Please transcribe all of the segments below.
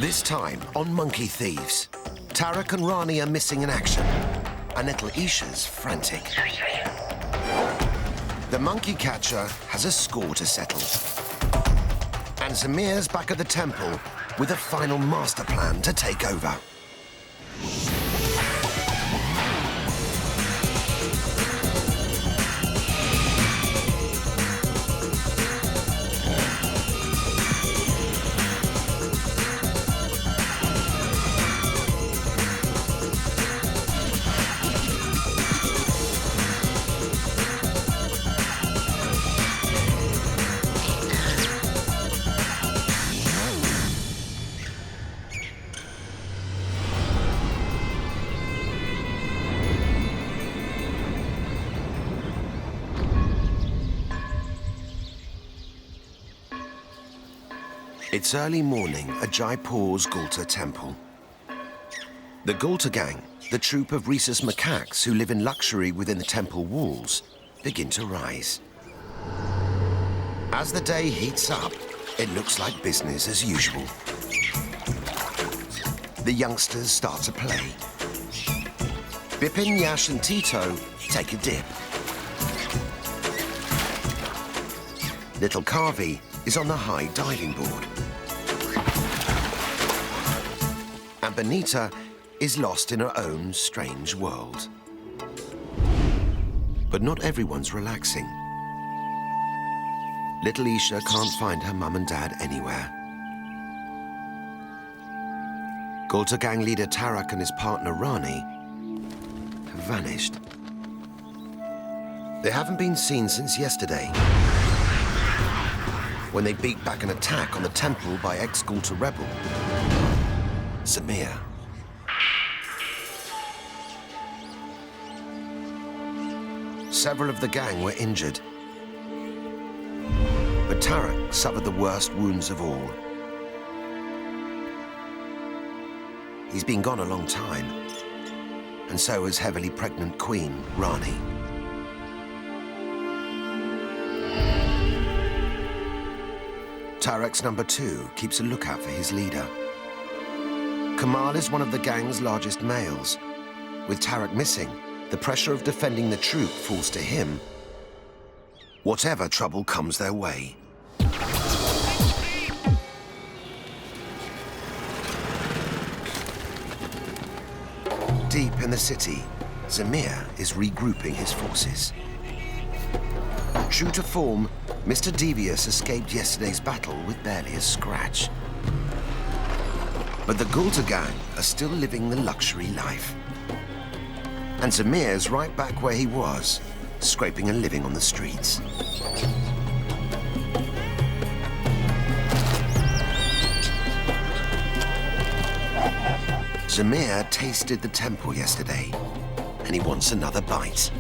This time on Monkey Thieves, Tarak and Rani are missing in action, and little Isha's frantic. The monkey catcher has a score to settle. And Zamir's back at the temple with a final master plan to take over. It's early morning at Jaipur's Galta temple. The Galta Gang, the troupe of rhesus macaques who live in luxury within the temple walls, begin to rise. As the day heats up, it looks like business as usual. The youngsters start to play. Bipin, Yash and Tito take a dip. Little Kavi is on the high diving board. And Benita is lost in her own strange world. But not everyone's relaxing. Little Isha can't find her mum and dad anywhere. Galta Gang leader Tarak and his partner Rani have vanished. They haven't been seen since yesterday, when they beat back an attack on the temple by ex-Galta rebel Zamir. Several of the gang were injured, but Tarak suffered the worst wounds of all. He's been gone a long time, and so has heavily pregnant Queen Rani. Tarak's number 2 keeps a lookout for his leader. Kamal is one of the gang's largest males. With Tarak missing, the pressure of defending the troop falls to him, whatever trouble comes their way. Deep in the city, Zamir is regrouping his forces. True to form, Mr. Devious escaped yesterday's battle with barely a scratch. But the Galta Gang are still living the luxury life. And Zamir's right back where he was, scraping a living on the streets. Zamir tasted the temple yesterday, and he wants another bite.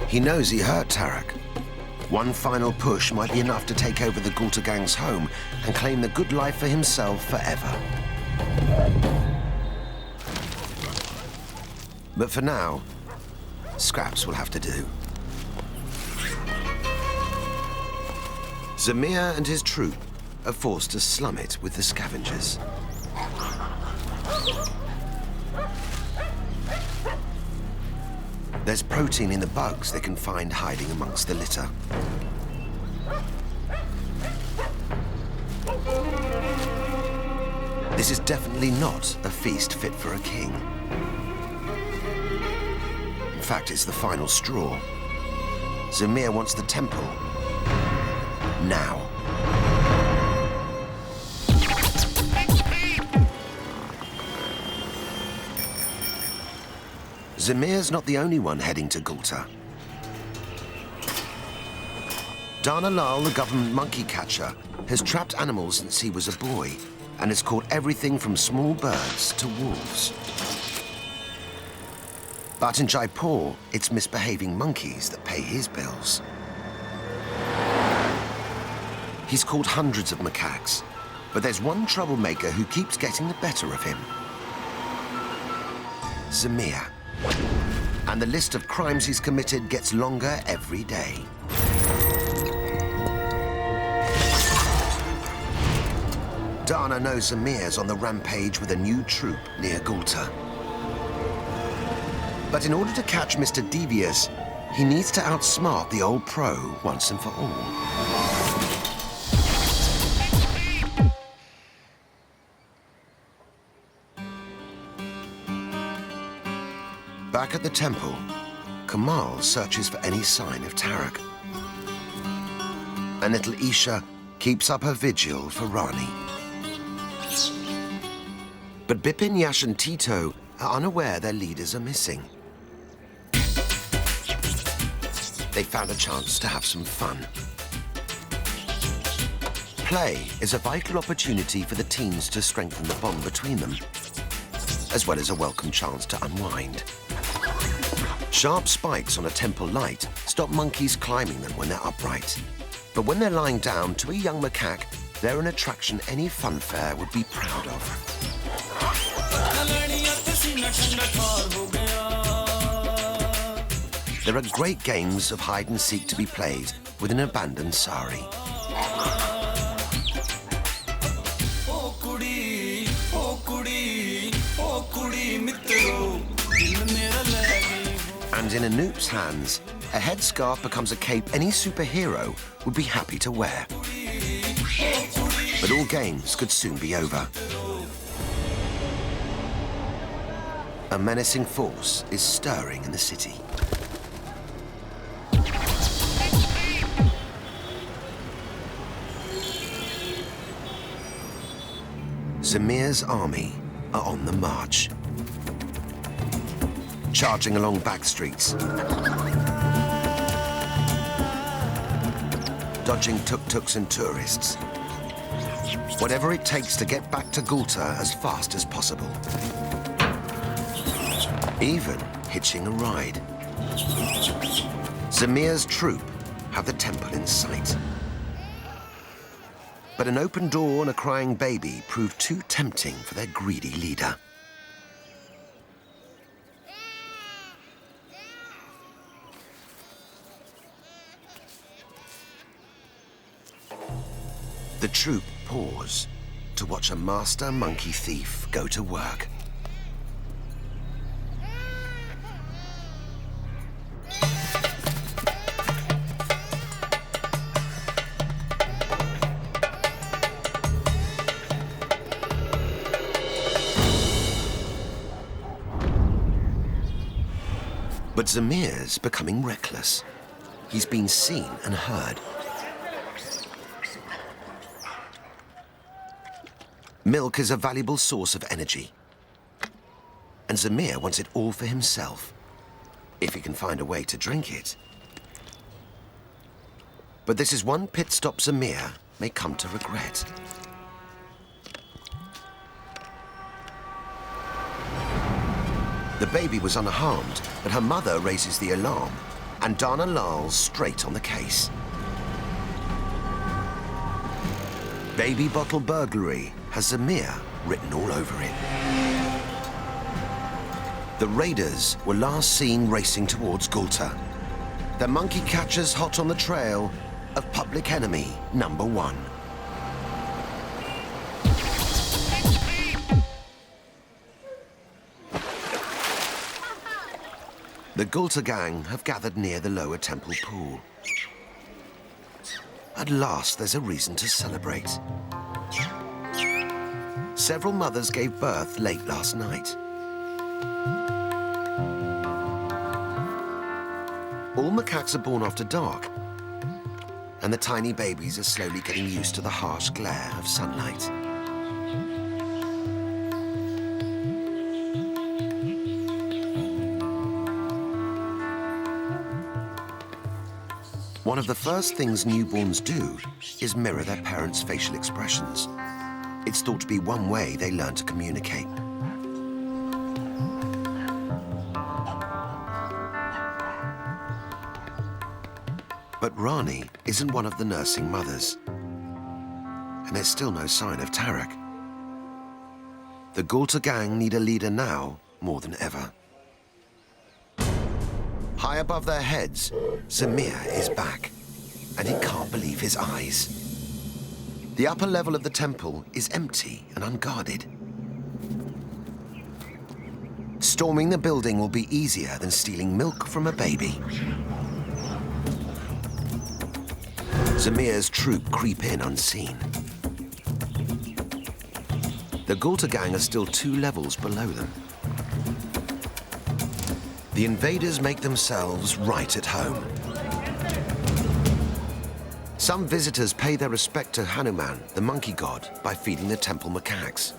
He knows he hurt Tarak. One final push might be enough to take over the Galta Gang's home and claim the good life for himself forever. But for now, scraps will have to do. Zamir and his troop are forced to slum it with the scavengers. There's protein in the bugs they can find hiding amongst the litter. This is definitely not a feast fit for a king. In fact, it's the final straw. Zamir wants the temple now. Zamir's not the only one heading to Galta. Dana Lal, the government monkey catcher, has trapped animals since he was a boy and has caught everything from small birds to wolves. But in Jaipur, it's misbehaving monkeys that pay his bills. He's caught hundreds of macaques, but there's one troublemaker who keeps getting the better of him. Zamir. And the list of crimes he's committed gets longer every day. Dana knows Zamir's on the rampage with a new troop near Galta. But in order to catch Mr. Devious, he needs to outsmart the old pro once and for all. Back at the temple, Kamal searches for any sign of Tarak. And little Isha keeps up her vigil for Rani. But Bipin, Yash and Tito are unaware their leaders are missing. They found a chance to have some fun. Play is a vital opportunity for the teens to strengthen the bond between them, as well as a welcome chance to unwind. Sharp spikes on a temple light stop monkeys climbing them when they're upright. But when they're lying down to a young macaque, they're an attraction any funfair would be proud of. There are great games of hide and seek to be played with an abandoned sari. And in Anoop's hands, a headscarf becomes a cape any superhero would be happy to wear. But all games could soon be over. A menacing force is stirring in the city. Zamir's army are on the march, charging along back streets, dodging tuk-tuks and tourists. Whatever it takes to get back to Galta as fast as possible. Even hitching a ride. Zamir's troop have the temple in sight. But an open door and a crying baby proved too tempting for their greedy leader. The troop pause to watch a master monkey thief go to work. But Zamir's becoming reckless. He's been seen and heard. Milk is a valuable source of energy. And Zamir wants it all for himself, if he can find a way to drink it. But this is one pit stop Zamir may come to regret. The baby was unharmed, but her mother raises the alarm, and Dana Lal's straight on the case. Baby bottle burglary has Zamir written all over it. The raiders were last seen racing towards Galta. Their monkey catchers hot on the trail of public enemy #1. The Galta Gang have gathered near the lower temple pool. At last, there's a reason to celebrate. Several mothers gave birth late last night. All macaques are born after dark, and the tiny babies are slowly getting used to the harsh glare of sunlight. One of the first things newborns do is mirror their parents' facial expressions. It's thought to be one way they learn to communicate. But Rani isn't one of the nursing mothers. And there's still no sign of Tarak. The Galta Gang need a leader now more than ever. High above their heads, Zamir is back, and he can't believe his eyes. The upper level of the temple is empty and unguarded. Storming the building will be easier than stealing milk from a baby. Zamir's troop creep in unseen. The Galta Gang are still 2 levels below them. The invaders make themselves right at home. Some visitors pay their respect to Hanuman, the monkey god, by feeding the temple macaques.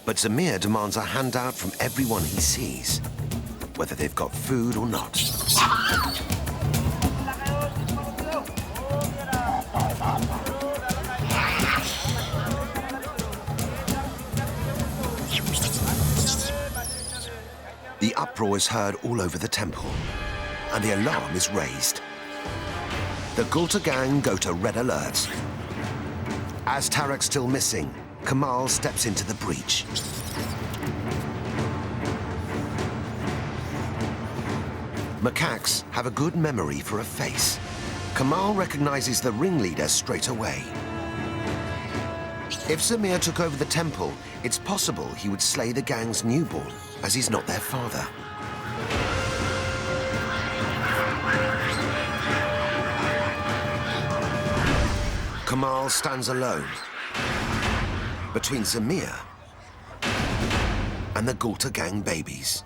But Zamir demands a handout from everyone he sees, whether they've got food or not. The uproar is heard all over the temple, and the alarm is raised. The Galta Gang go to red alert. As Tarak's still missing, Kamal steps into the breach. Macaques have a good memory for a face. Kamal recognizes the ringleader straight away. If Zamir took over the temple, it's possible he would slay the gang's newborn, as he's not their father. Kamal stands alone between Zamir and the Galta Gang babies.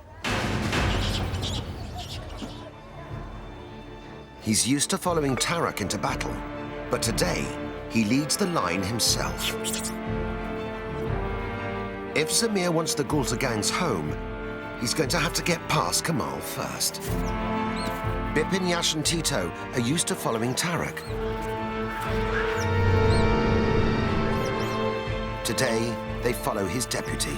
He's used to following Tarak into battle, but today he leads the line himself. If Zamir wants the Galta Gang's home, he's going to have to get past Kamal first. Bipin, Yash and Tito are used to following Tarak. Today, they follow his deputy.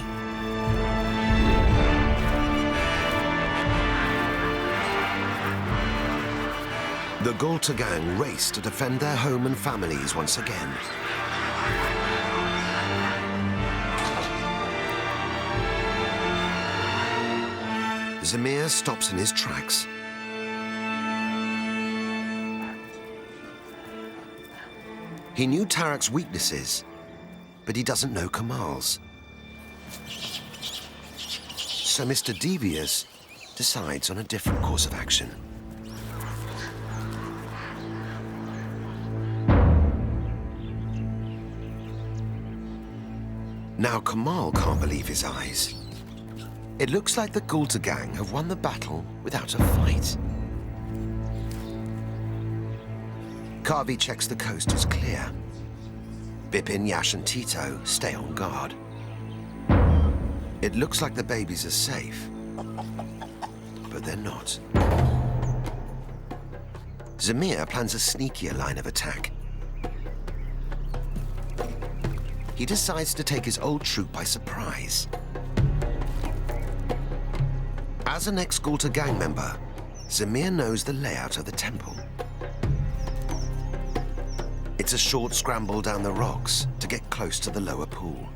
The Galta Gang race to defend their home and families once again. Zamir stops in his tracks. He knew Tarak's weaknesses, but he doesn't know Kamal's. So Mr. Devious decides on a different course of action. Now Kamal can't believe his eyes. It looks like the Galta Gang have won the battle without a fight. Kavi checks the coast is clear. Bipin, Yash and Tito stay on guard. It looks like the babies are safe, but they're not. Zamir plans a sneakier line of attack. He decides to take his old troop by surprise. As an ex-Galta Gang member, Zamir knows the layout of the temple. It's a short scramble down the rocks to get close to the lower pool.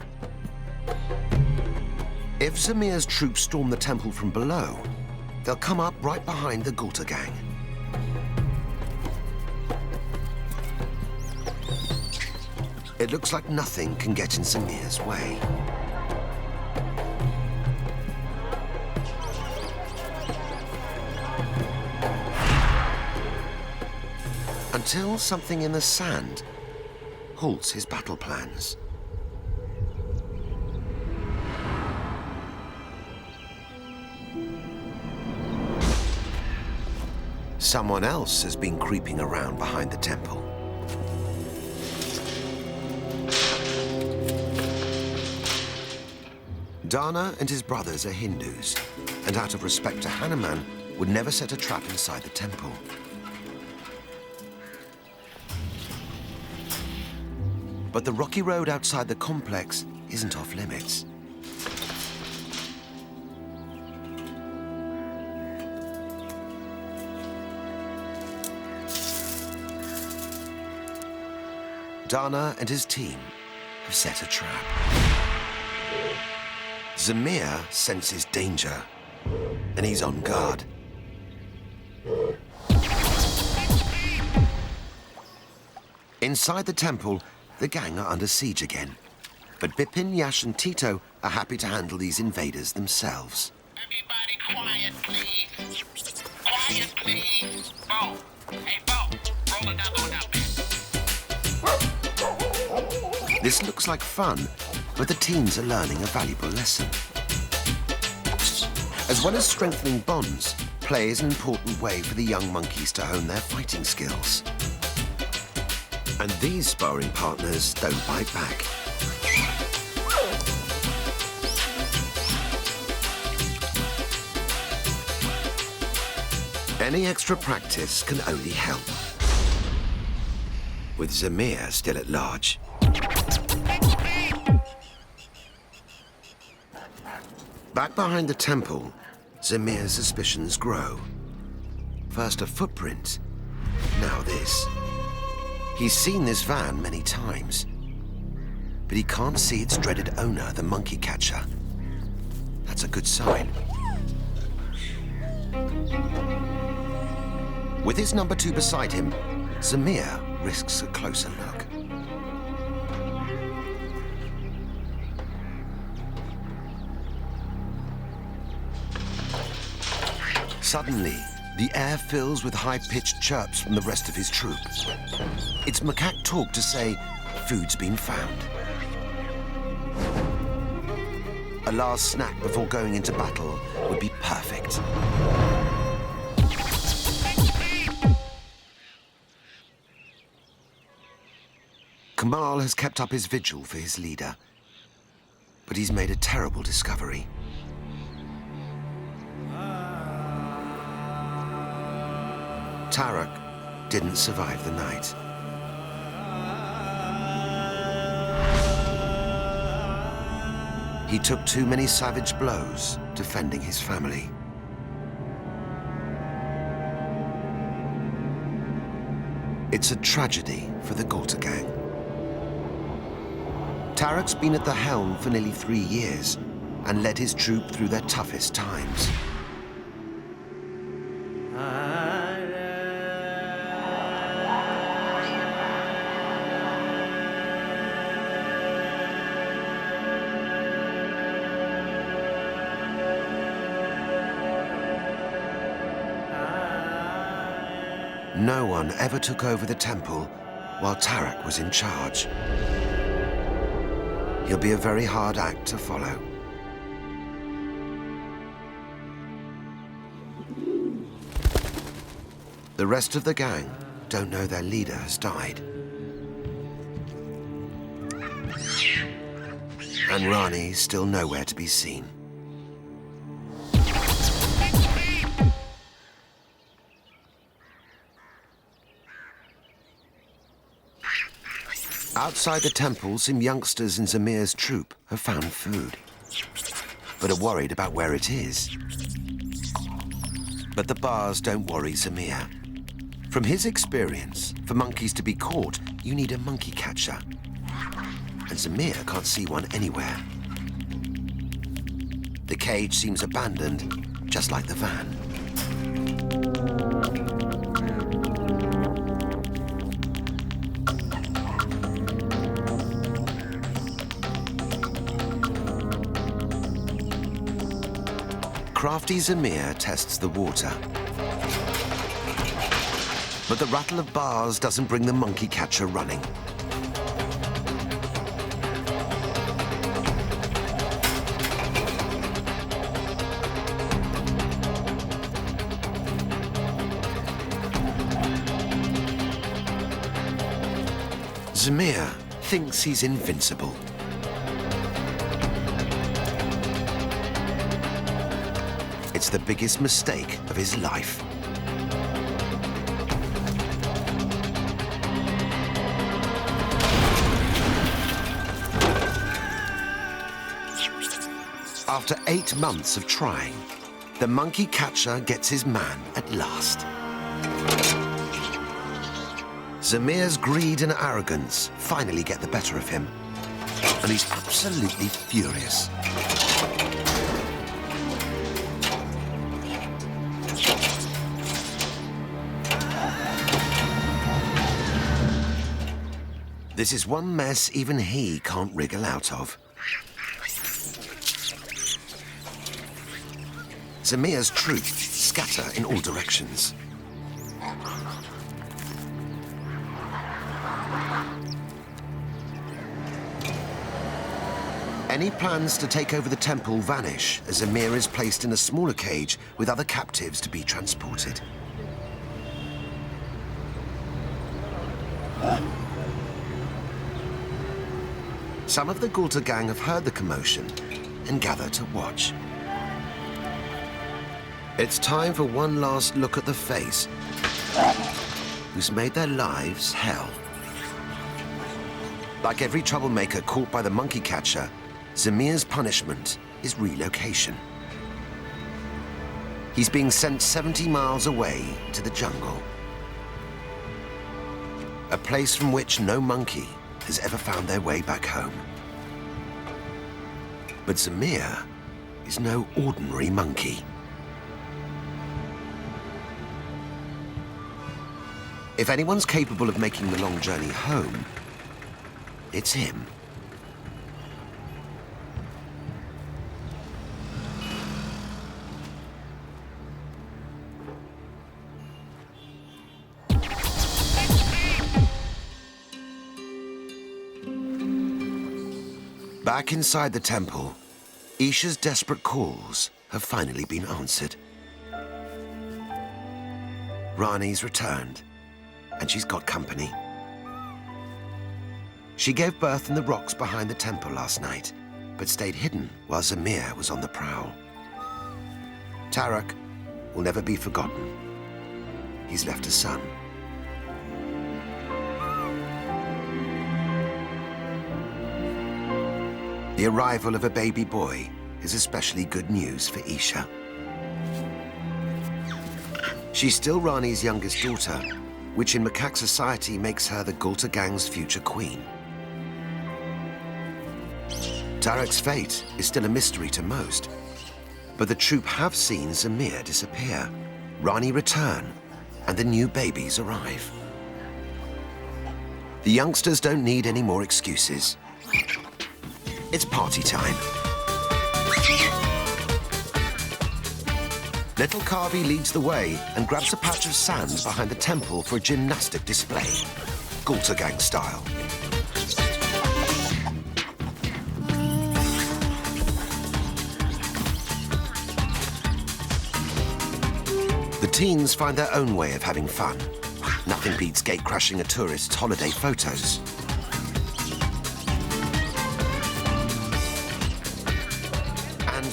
If Zamir's troops storm the temple from below, they'll come up right behind the Galta Gang. It looks like nothing can get in Zamir's way. Until something in the sand halts his battle plans. Someone else has been creeping around behind the temple. Dana and his brothers are Hindus, and out of respect to Hanuman, would never set a trap inside the temple. But the rocky road outside the complex isn't off limits. Dana and his team have set a trap. Zamir senses danger, and he's on guard. Inside the temple, the gang are under siege again. But Bipin, Yash and Tito are happy to handle these invaders themselves. Everybody quiet, please. Quiet, please. Bo. Hey, Bo. Roll another one up, man. This looks like fun, but the teens are learning a valuable lesson. As well as strengthening bonds, play is an important way for the young monkeys to hone their fighting skills. And these sparring partners don't bite back. Any extra practice can only help. With Zamir still at large. Back behind the temple, Zamir's suspicions grow. First a footprint, now this. He's seen this van many times, but he can't see its dreaded owner, the monkey catcher. That's a good sign. With his number 2 beside him, Zamir risks a closer look. Suddenly, the air fills with high-pitched chirps from the rest of his troop. It's macaque talk to say, food's been found. A last snack before going into battle would be perfect. Kamal has kept up his vigil for his leader, but he's made a terrible discovery. Tarak didn't survive the night. He took too many savage blows defending his family. It's a tragedy for the Galta Gang. Tarak's been at the helm for nearly 3 years and led his troop through their toughest times. No one ever took over the temple while Tarak was in charge. He'll be a very hard act to follow. The rest of the gang don't know their leader has died. And Rani's still nowhere to be seen. Outside the temple, some youngsters in Zamir's troop have found food, but are worried about where it is. But the bars don't worry Zamir. From his experience, for monkeys to be caught, you need a monkey catcher. And Zamir can't see one anywhere. The cage seems abandoned, just like the van. Crafty Zamir tests the water. But the rattle of bars doesn't bring the monkey catcher running. Zamir thinks he's invincible. It's the biggest mistake of his life. After 8 months of trying, the monkey catcher gets his man at last. Zamir's greed and arrogance finally get the better of him, and he's absolutely furious. This is one mess even he can't wriggle out of. Zamir's troops scatter in all directions. Any plans to take over the temple vanish as Zamir is placed in a smaller cage with other captives to be transported. Some of the Galta Gang have heard the commotion and gather to watch. It's time for one last look at the face who's made their lives hell. Like every troublemaker caught by the monkey catcher, Zamir's punishment is relocation. He's being sent 70 miles away to the jungle. A place from which no monkey has ever found their way back home. But Zamir is no ordinary monkey. If anyone's capable of making the long journey home, it's him. Back inside the temple, Isha's desperate calls have finally been answered. Rani's returned, and she's got company. She gave birth in the rocks behind the temple last night, but stayed hidden while Zamir was on the prowl. Tarak will never be forgotten. He's left a son. The arrival of a baby boy is especially good news for Isha. She's still Rani's youngest daughter, which in macaque society makes her the Galta Gang's future queen. Tarak's fate is still a mystery to most, but the troop have seen Zamir disappear, Rani return, and the new babies arrive. The youngsters don't need any more excuses. It's party time. Little Kavi leads the way and grabs a patch of sand behind the temple for a gymnastic display, Galta Gang style. The teens find their own way of having fun. Nothing beats gate-crashing a tourist's holiday photos.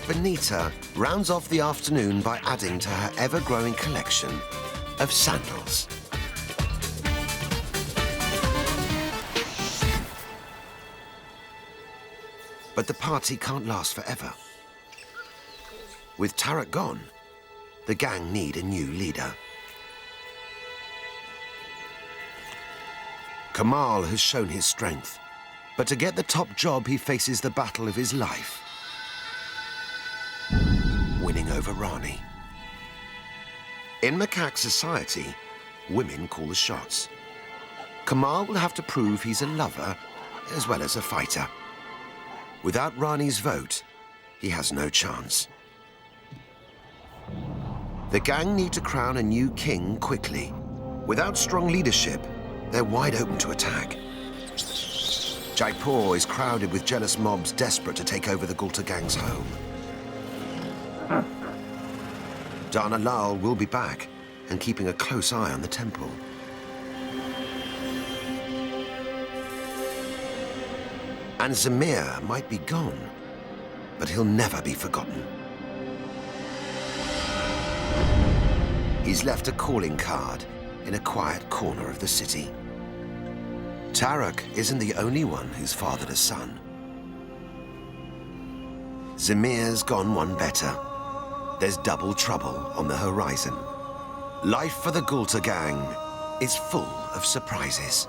Benita rounds off the afternoon by adding to her ever-growing collection of sandals. But the party can't last forever. With Tarak gone, the gang need a new leader. Kamal has shown his strength, but to get the top job, he faces the battle of his life. Winning over Rani. In macaque society, women call the shots. Kamal will have to prove he's a lover as well as a fighter. Without Rani's vote, he has no chance. The gang need to crown a new king quickly. Without strong leadership, they're wide open to attack. Jaipur is crowded with jealous mobs desperate to take over the Galta Gang's home. Dana Lal will be back and keeping a close eye on the temple. And Zamir might be gone, but he'll never be forgotten. He's left a calling card in a quiet corner of the city. Tarak isn't the only one who's fathered a son. Zamir's gone one better. There's double trouble on the horizon. Life for the Galta Gang is full of surprises.